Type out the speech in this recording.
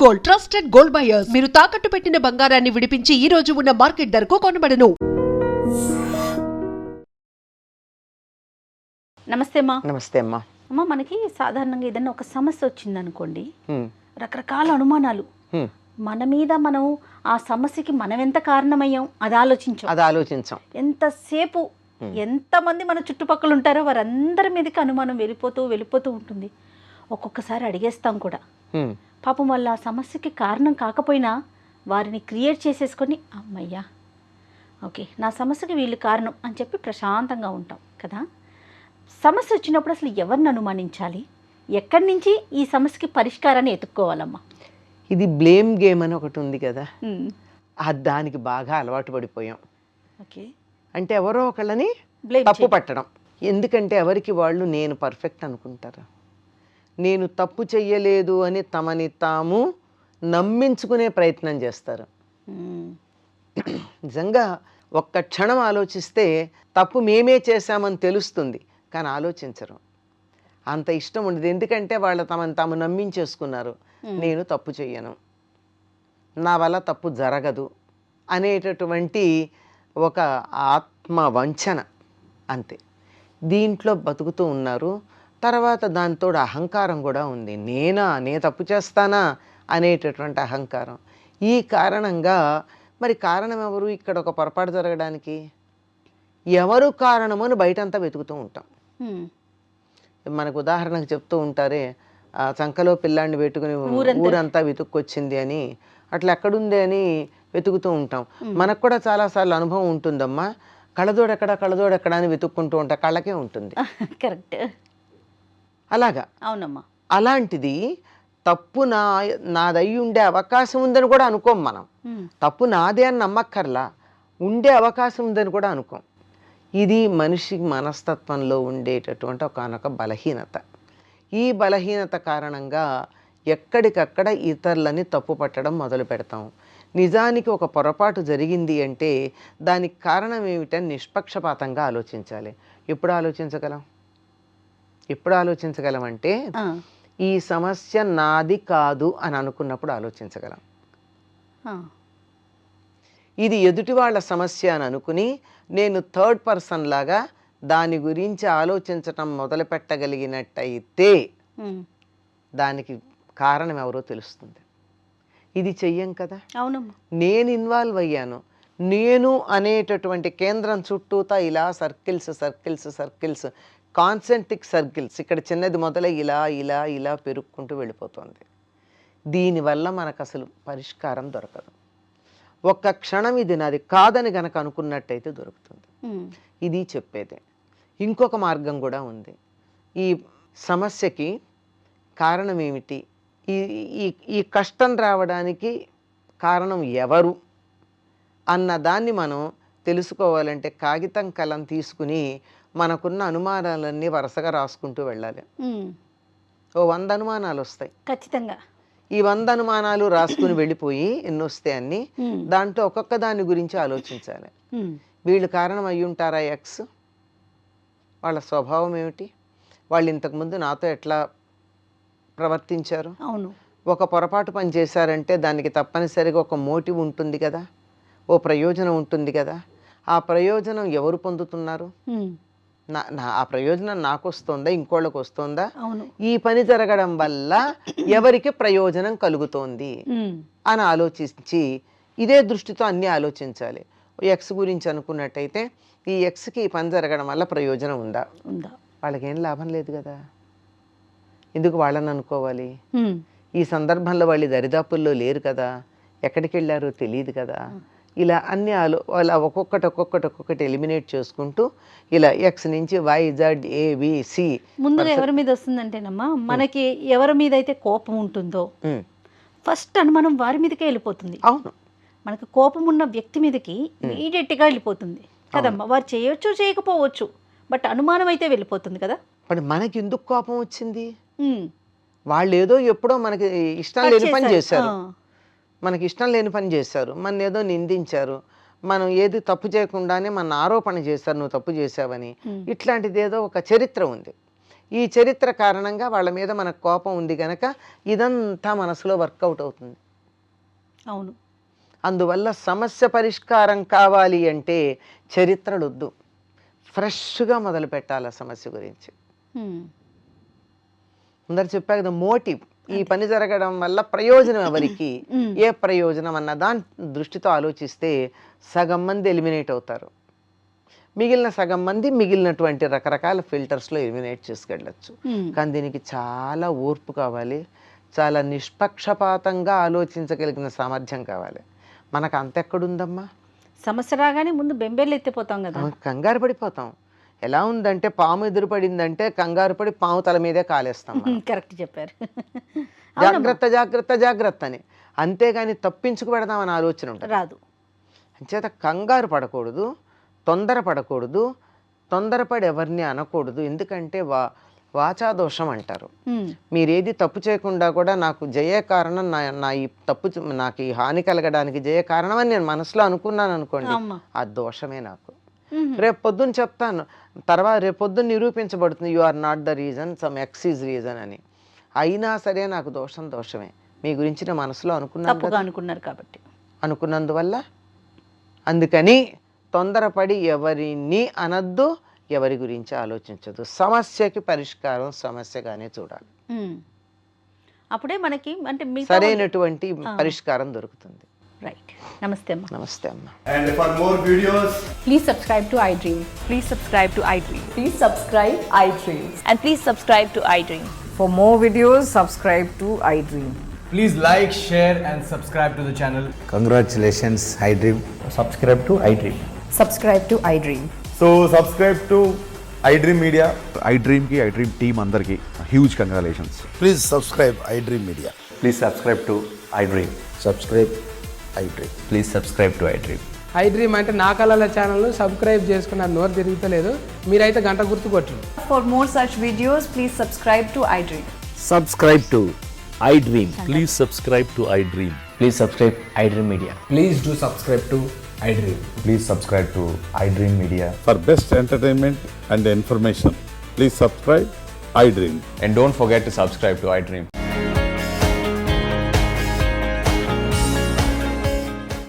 Gold, trusted gold buyers. మీరు తాకట్టు పెట్టిన బంగారాన్ని విడిపించి ఈ రోజు ఉన్న మార్కెట్ ధరకు కొనబడను. నమస్తే అమ్మా. నమస్తే అమ్మా. అమ్మ, మనకి సాధారణంగా ఏదైనా ఒక సమస్య వచ్చింది అనుకోండి, రకరకాల అనుమానాలు మన మీద, మనం ఆ సమస్యకి మనం ఎంత కారణమయ్యాం అది ఆలోచించాం. ఎంతసేపు ఎంతమంది మన చుట్టుపక్కల ఉంటారో వారందరి మీదకి అనుమానం వెళ్ళిపోతూ ఉంటుంది. ఒక్కొక్కసారి అడిగేస్తాం కూడా. పాపం వల్ల ఆ సమస్యకి కారణం కాకపోయినా వారిని క్రియేట్ చేసేసుకొని, అమ్మయ్యా ఓకే నా సమస్యకి వీళ్ళు కారణం అని చెప్పి ప్రశాంతంగా ఉంటాం కదా. సమస్య వచ్చినప్పుడు అసలు ఎవరిని అనుమానించాలి, ఎక్కడి నుంచి ఈ సమస్యకి పరిష్కారాన్ని ఎత్తుక్కోవాలమ్మా? ఇది బ్లేమ్ గేమ్ అని ఒకటి ఉంది కదా, దానికి బాగా అలవాటు పడిపోయాం. ఓకే, అంటే ఎవరో ఒకళ్ళని తప్పు పట్టడం. ఎందుకంటే ఎవరికి వాళ్ళు నేను పర్ఫెక్ట్ అనుకుంటారు, నేను తప్పు చెయ్యలేదు అని తమని తాము నమ్మించుకునే ప్రయత్నం చేస్తారు. నిజంగా ఒక్క క్షణం ఆలోచిస్తే తప్పు మేమే చేశామని తెలుస్తుంది, కానీ ఆలోచించరు. అంత ఇష్టం ఉండదు. ఎందుకంటే వాళ్ళు తమని తాము నమ్మించేసుకున్నారు. నేను తప్పు చెయ్యను, నా వల్ల తప్పు జరగదు అనేటటువంటి ఒక ఆత్మవంచన, అంతే. దీంట్లో బతుకుతూ ఉన్నారు. తర్వాత దాంతో అహంకారం కూడా ఉంది. నేను తప్పు చేస్తానా అనేటటువంటి అహంకారం. ఈ కారణంగా మరి కారణం ఎవరు? ఇక్కడ ఒక పొరపాటు జరగడానికి ఎవరు కారణమని బయటంతా వెతుకుతూ ఉంటాం. మనకు ఉదాహరణకు చెప్తూ ఉంటారే, చంకలో పిల్లాన్ని పెట్టుకుని ఊరంతా వెతుక్కొచ్చింది అని. అట్లా ఎక్కడుంది అని వెతుకుతూ ఉంటాం. మనకు కూడా చాలాసార్లు అనుభవం ఉంటుందమ్మా. కళ్ళజోడెక్కడ అని వెతుక్కుంటూ ఉంటాం, కళ్ళకే ఉంటుంది. కరెక్ట్, అలాగా. అవునమ్మా. అలాంటిది తప్పు నాదయ్యి ఉండే అవకాశం ఉందని కూడా అనుకోం మనం. తప్పు నాదే అని నమ్మక్కర్లా, ఉండే అవకాశం ఉందని కూడా అనుకోం. ఇది మనిషి మనస్తత్వంలో ఉండేటటువంటి ఒకనొక బలహీనత. ఈ బలహీనత కారణంగా ఎక్కడికక్కడ ఇతరులని తప్పు పట్టడం మొదలు పెడతాం. నిజానికి ఒక పొరపాటు జరిగింది అంటే దానికి కారణం ఏమిటని నిష్పక్షపాతంగా ఆలోచించాలి. ఎప్పుడు ఆలోచించగలం అంటే ఈ సమస్య నాది కాదు అని అనుకున్నప్పుడు ఆలోచించగలం. ఇది ఎదుటి వాళ్ళ సమస్య అని అనుకుని నేను థర్డ్ పర్సన్ లాగా దాని గురించి ఆలోచించటం మొదలు పెట్టగలిగినట్టయితే దానికి కారణం ఎవరో తెలుస్తుంది. ఇది చెయ్యం కదా. అవునమ్మా. నేను ఇన్వాల్వ్ అయ్యాను, నేను అనేటటువంటి కేంద్రం చుట్టూతా ఇలా సర్కిల్స్ కాన్సెంట్రిక్ సర్కిల్స్, ఇక్కడ చిన్నది మొదలై ఇలా ఇలా ఇలా పెరుక్కుంటూ వెళ్ళిపోతుంది. దీనివల్ల మనకు అసలు పరిష్కారం దొరకదు. ఒక్క క్షణం ఇది నాది కాదని గనక అనుకున్నట్టయితే దొరుకుతుంది. ఇది చెప్పేదే. ఇంకొక మార్గం కూడా ఉంది. ఈ సమస్యకి కారణం ఏమిటి, ఈ కష్టం రావడానికి కారణం ఎవరు అన్నదాన్ని మనం తెలుసుకోవాలంటే కాగితం కలం తీసుకుని మనకున్న అనుమానాలన్నీ వరుసగా రాసుకుంటూ వెళ్ళాలి. 100 అనుమానాలు వస్తాయి ఖచ్చితంగా. ఈ 100 అనుమానాలు రాసుకుని వెళ్ళిపోయి ఎన్నొస్తే అన్ని దాంట్లో ఒక్కొక్క దాని గురించి ఆలోచించాలి. వీళ్ళు కారణం అయ్యి ఉంటారా? ఎక్స్ వాళ్ళ స్వభావం ఏమిటి, వాళ్ళు ఇంతకుముందు నాతో ఎట్లా ప్రవర్తించారు, అవును, ఒక పొరపాటు పని చేశారంటే దానికి తప్పనిసరిగా ఒక మోటివ్ ఉంటుంది కదా, ఓ ప్రయోజనం ఉంటుంది కదా. ఆ ప్రయోజనం ఎవరు పొందుతున్నారు? ఆ ప్రయోజనం నాకు వస్తుందా, ఇంకోళ్ళకి వస్తుందా? ఈ పని జరగడం వల్ల ఎవరికి ప్రయోజనం కలుగుతోంది అని ఆలోచించి ఇదే దృష్టితో అన్నీ ఆలోచించాలి. ఎక్స్ గురించి అనుకున్నట్టయితే ఈ ఎక్స్కి ఈ పని జరగడం వల్ల ప్రయోజనం ఉందా? వాళ్ళకేం లాభం లేదు కదా, ఎందుకు వాళ్ళని అనుకోవాలి? ఈ సందర్భంలో వాళ్ళు దరిదాపుల్లో లేరు కదా, ఎక్కడికి వెళ్ళారో తెలియదు కదా. ఇలా అన్ని అలా ఒక్కొక్కటి ఎలిమినేట్ చేసుకుంటూ ఇలా ఎక్స్ నుంచి YZABC. ముందుగా ఎవరి మీద వస్తుందంటేనమ్మా, మనకి ఎవరి మీద అయితే కోపం ఉంటుందో ఫస్ట్ అనుమానం వారి మీదకే వెళ్ళిపోతుంది. అవును, మనకు కోపం ఉన్న వ్యక్తి మీదకి ఇమీడియట్గా వెళ్ళిపోతుంది కదమ్మా. వారు చేయొచ్చు చేయకపోవచ్చు, బట్ అనుమానం అయితే వెళ్ళిపోతుంది కదా. మరి మనకి ఎందుకు కోపం వచ్చింది? వాళ్ళు ఏదో ఎప్పుడో మనకి ఇష్టం లేని పని చేశారు, మన ఏదో నిందించారు, మనం ఏది తప్పు చేయకుండానే మన ఆరోపణ చేశారు, నువ్వు తప్పు చేశావని. ఇట్లాంటిది ఏదో ఒక చరిత్ర ఉంది. ఈ చరిత్ర కారణంగా వాళ్ళ మీద మనకు కోపం ఉంది కనుక ఇదంతా మనసులో వర్కౌట్ అవుతుంది. అవును. అందువల్ల సమస్య పరిష్కారం కావాలి అంటే చరిత్రలు వద్దు, ఫ్రెష్గా మొదలు పెట్టాలి ఆ సమస్య గురించి. అందరు చెప్పా కదా, మోటివ్, ఈ పని జరగడం వల్ల ప్రయోజనం ఎవరికి, ఏ ప్రయోజనం అన్న దాని దృష్టితో ఆలోచిస్తే సగం మంది ఎలిమినేట్ అవుతారు. మిగిలిన సగం మంది మిగిలినటువంటి రకరకాల ఫిల్టర్స్లో ఎలిమినేట్ చేసుకెళ్ళచ్చు. కానీ దీనికి చాలా ఓర్పు కావాలి, చాలా నిష్పక్షపాతంగా ఆలోచించగలిగిన సామర్థ్యం కావాలి. మనకు అంతెక్కడుందమ్మా? సమస్య రాగానే ముందు బెంబేలు ఎత్తిపోతాం కదా, కంగారు పడిపోతాం. ఎలా ఉందంటే పాము ఎదురుపడిందంటే కంగారు పడి పాము తల మీదే కాలేస్తాం. కరెక్ట్ చెప్పారు. జాగ్రత్త జాగ్రత్త జాగ్రత్త అని, అంతేగాని తప్పించుకు పెడదామని ఆలోచన ఉంటుంది, రాదు. అంచేత కంగారు పడకూడదు, తొందర పడకూడదు, తొందరపడి ఎవరిని అనకూడదు. ఎందుకంటే వాచాదోషం అంటారు. మీరేది తప్పు చేయకుండా కూడా నాకు జయ కారణం, నా ఈ తప్పు, నాకు ఈ హాని కలగడానికి జయ కారణం అని నేను మనసులో అనుకున్నాను అనుకోండి, ఆ దోషమే నాకు. రేపు పొద్దున్న చెప్తాను, తర్వాత రేపు పొద్దున్న నిరూపించబడుతుంది you are not the reason, some X is reason అని. అయినా సరే నాకు దోషమే. మీ గురించి నేను మనసులో అనుకున్నారు కాబట్టి అనుకున్నందువల్ల, అందుకని తొందరపడి ఎవరిని అనద్దు, ఎవరి గురించి ఆలోచించదు. సమస్యకి పరిష్కారం సమస్యగానే చూడాలి, అప్పుడే మనకి అంటే సరైనటువంటి పరిష్కారం దొరుకుతుంది. రైట్. నమస్తే అమ్మా. నమస్తే అమ్మా. And for more videos, Please subscribe to iDream. Please subscribe to iDream. Please subscribe iDream. And please subscribe to iDream. For more videos, subscribe to iDream. please like, share and subscribe to the channel. Congratulations, iDream. Subscribe to iDream. Subscribe to iDream. So subscribe to iDream Media. iDream ki iDream team andarki huge congratulations. Please subscribe iDream Media. Please subscribe to iDream. Subscribe iDream. Please subscribe to iDream. iDream అంటే నా కళల ఛానల్ను subscribe చేసుకున్న నోరు తిరుగుతలేదు, మీరైతే గంట గుర్తు కొట్టండి. For more such videos, please subscribe to iDream. Subscribe to iDream. Please subscribe to iDream. Please subscribe iDream Media. Please do subscribe to iDream. Please subscribe to iDream Media. For best entertainment and information, please subscribe iDream. And don't forget to subscribe to iDream.